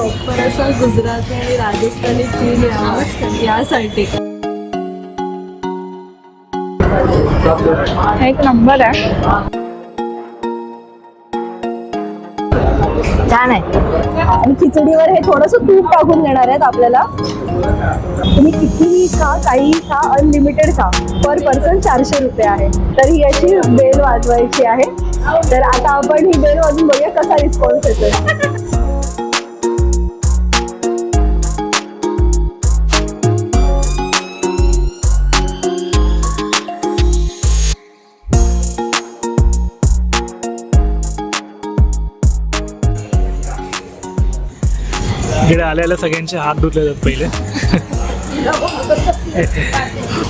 Proper असा गुजराती आणि Rajasthani feel यावंच यासाठी एक नंबर आहे. छान आहे. आणि खिचडीवर हे थोडंसं तूप टाकून देणार आहेत आपल्याला. तुम्ही कितीही खा, काही खा, अनलिमिटेड खा. पर पर्सन 400 रुपये आहे. तर ही अशी बेल वाजवायची आहे. तर आता आपण ही बेल वाजवून बघूया कसा रिस्पॉन्स येतोय. इकडे आल्याला सगळ्यांचे हात धुतले जातात पहिले.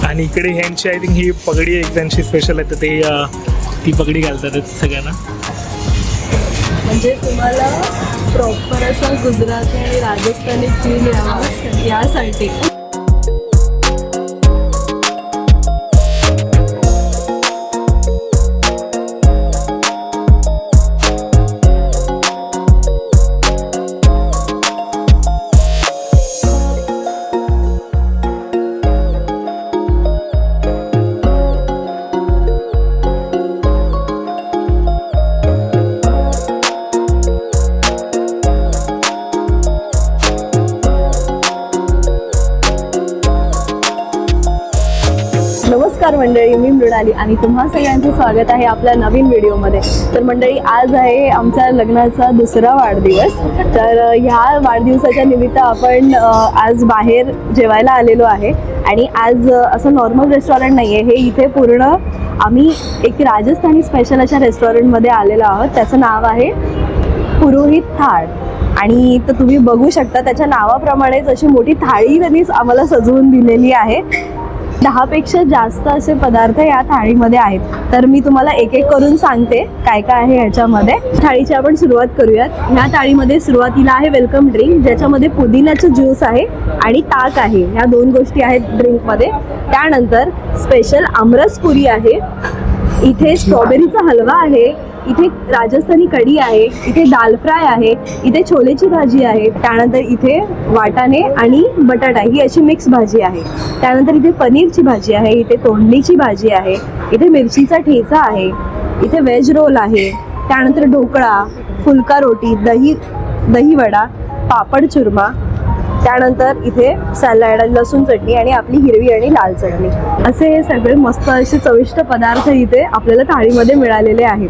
आणि इकडे ह्यांची आय थिंक ही पगडी एक त्यांची स्पेशल आहे, तर ते ती पगडी घालतात सगळ्यांना. म्हणजे तुम्हाला प्रॉपर असा गुजराती आणि राजस्थानी फील यावंच यासाठी. नमस्कार मंडळी, मी मृणाली आणि तुम्हा सगळ्यांचं स्वागत आहे आपल्या नवीन व्हिडिओमध्ये. तर मंडळी, आज आहे आमच्या लग्नाचा दुसरा वाढदिवस. तर ह्या वाढदिवसाच्या निमित्त आपण आज बाहेर जेवायला आलेलो आहे. आणि आज असं नॉर्मल रेस्टॉरंट नाही आहे, हे इथे पूर्ण आम्ही एक राजस्थानी स्पेशल अशा रेस्टॉरंटमध्ये आलेलो आहोत. त्याचं नाव आहे पुरोहित थाळ. आणि तर तुम्ही बघू शकता त्याच्या नावाप्रमाणेच अशी मोठी थाळी त्यांनी आम्हाला सजवून दिलेली आहे. 10 पेक्षा जास्त असे पदार्थ या थाळीमध्ये आहेत. तर मी तुम्हाला एक एक करून सांगते काय काय आहे ह्याच्यामध्ये. थाळीची आपण सुरुवात करूयात. ह्या थाळीमध्ये सुरुवातीला आहे वेलकम ड्रिंक, ज्याच्यामध्ये पुदिन्याचं ज्यूस आहे आणि ताक आहे. ह्या 2 गोष्टी आहेत ड्रिंकमध्ये. त्यानंतर स्पेशल आमरस पुरी आहे. इथे स्ट्रॉबेरीचा हलवा आहे. इथे राजस्थानी कढी आहे. इथे दाल फ्राय आहे. इथे छोलेची भाजी आहे. त्यानंतर इथे वाटाणे आणि बटाटा ही अशी मिक्स भाजी आहे. त्यानंतर इथे पनीरची भाजी आहे. इथे तोंडलीची भाजी आहे. इथे मिरचीचा ठेचा आहे. इथे व्हेज रोल आहे. त्यानंतर ढोकळा, फुलका रोटी, दही वडा, पापड चुरमा. त्यानंतर इथे सॅलड, लसूण चटणी आणि आपली हिरवी आणि लाल चटणी. असे हे सगळे मस्त असे चविष्ट पदार्थ इथे आपल्याला थाळीमध्ये मिळालेले आहेत.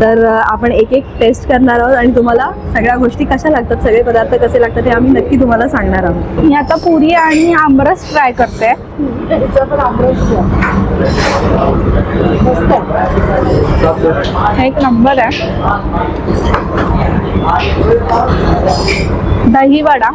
तर आपण एक एक टेस्ट करणार आहोत आणि तुम्हाला सगळ्या गोष्टी कशा लागतात, सगळे पदार्थ कसे लागतात हे आम्ही नक्की तुम्हाला सांगणार आहोत. मी आता पुरी आणि आमरस ट्राय करते. एक नंबर आहे. दही वडा,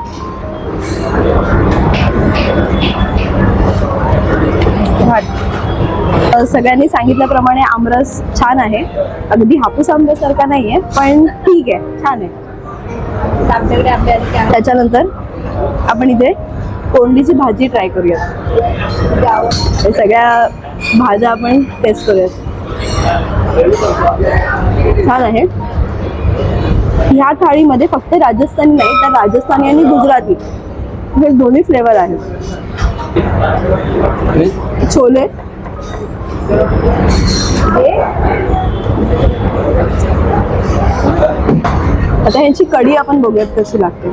सगळ्यांनी सांगितल्याप्रमाणे आमरस छान आहे. अगदी हापूस आंब्यासारखा नाहीये, पण ठीक आहे, छान आहे. त्याच्यानंतर आपण इथे तोंडलीची भाजी ट्राय करूयात. सगळ्या भाज्या आपण टेस्ट करूयात. छान आहे. ह्या थाळीमध्ये फक्त राजस्थानी नाही, तर राजस्थानी आणि गुजराती हे दोन्ही फ्लेवर आहेत. छोले, आता ह्यांची कढी आपण बघूयात कशी लागते.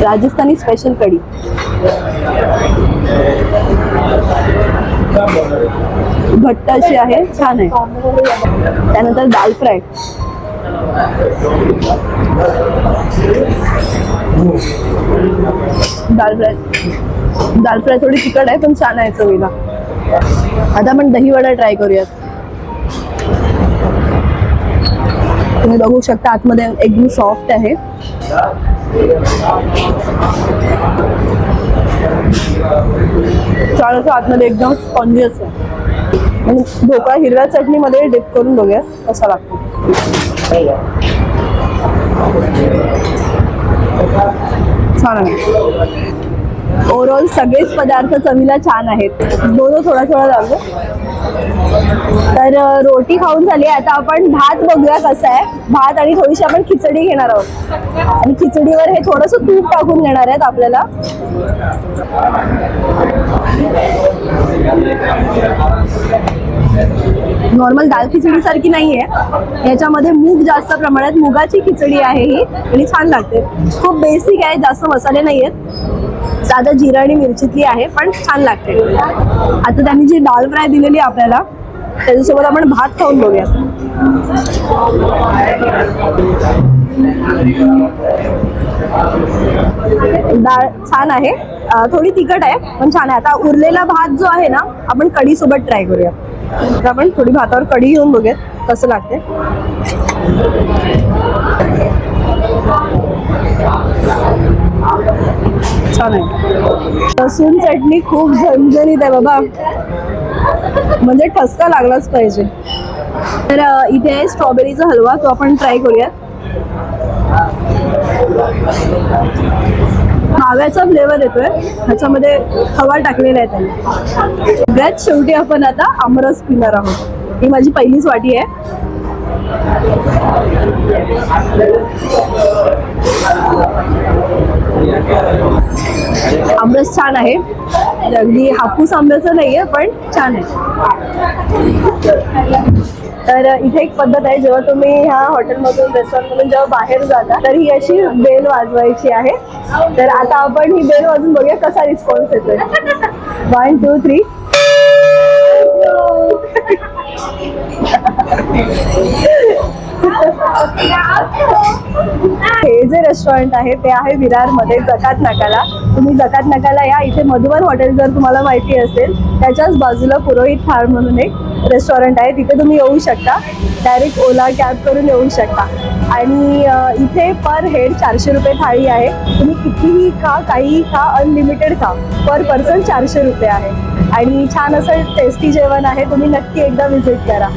राजस्थानी स्पेशल कढी. घट्ट अशी आहे, छान आहे. त्यानंतर दाल फ्राय. दाल फ्राय थोडी तिखट आहे पण छान आहे चवीला. आता आपण दही वडा ट्राय करूयात. तुम्ही बघू शकता आतमध्ये एकदम सॉफ्ट आहे. छान असं आतमध्ये एकदम स्पॉन्जियस आहे. आणि ढोकळा हिरव्या चटणीमध्ये डिप करून बघूया कसा लागतो. छान आहे. ओव्हरऑल सगळेच पदार्थ चवीला छान आहेत. थोडा थोडा लागतो. तर रोटी खाऊन झाली. आता आपण भात बघूया कसा आहे. भात आणि थोडीशी आपण खिचडी घेणार आहोत आणि खिचडीवर हे थोडंसं तूप टाकून देणार आहेत आपल्याला. नॉर्मल दाल खिचडी सारखी नाहीये, याच्यामध्ये मूग जास्त प्रमाणात, मुगाची खिचडी आहे ही आणि छान लागते. खूप बेसिक आहे, जास्त मसाले नाही आहेत, साधं जिरं आणि मिरचीतली आहे पण छान लागते. आता त्यांनी जी दाल फ्राय दिलेली आपल्याला त्याच्यासोबत आपण भात खाऊन बघूया. डाळ छान आहे, थोडी तिखट आहे पण छान आहे. आता उरलेला भात जो आहे ना आपण कढी सोबत ट्राय करूया. तर आपण थोडी भातावर कढी घेऊन बघूयात कसं लागते. छान आहे. लसूण चटणी खूप झणझणीत आहे बाबा, म्हणजे ठसका लागलाच पाहिजे. तर इथे आहे स्ट्रॉबेरीचा हलवा, तो आपण ट्राय करूयात. माव्याचा फ्लेवर येतोय, ह्याच्यामध्ये खवा टाकलेला आहे त्यांनी. सगळ्यात शेवटी आपण आता आमरस पिणार आहोत. ही माझी पहिलीच वाटी आहे. आमरस छान आहे, अगदी हापूस आंब्याचं नाहीये पण छान आहे. तर इथे एक पद्धत आहे, जेव्हा तुम्ही ह्या हॉटेलमधून रेस्टॉरंटमधून जेव्हा बाहेर जाता तर ही अशी बेल वाजवायची आहे. तर आता आपण ही बेल वाजून बघूया कसा रिस्पॉन्स येतोय. 1 2 3. हे जे रेस्टॉरंट आहे ते आहे विरारमध्ये जकात नाकाला. तुम्ही जकात नाकाला या. इथे मधुबन हॉटेल जर तुम्हाला माहिती असेल त्याच्याच बाजूला पुरोहित थाळ म्हणून एक रेस्टॉरंट आहे, तिथे तुम्ही येऊ शकता. डायरेक्ट ओला कॅब करून येऊ शकता. आणि इथे पर हेड 400 रुपये थाळी आहे. तुम्ही कितीही खा, काहीही खा, अनलिमिटेड खा. पर पर्सन 400 रुपये आहे आणि छान असं टेस्टी जेवण आहे. तुम्ही नक्की एकदा व्हिजिट करा.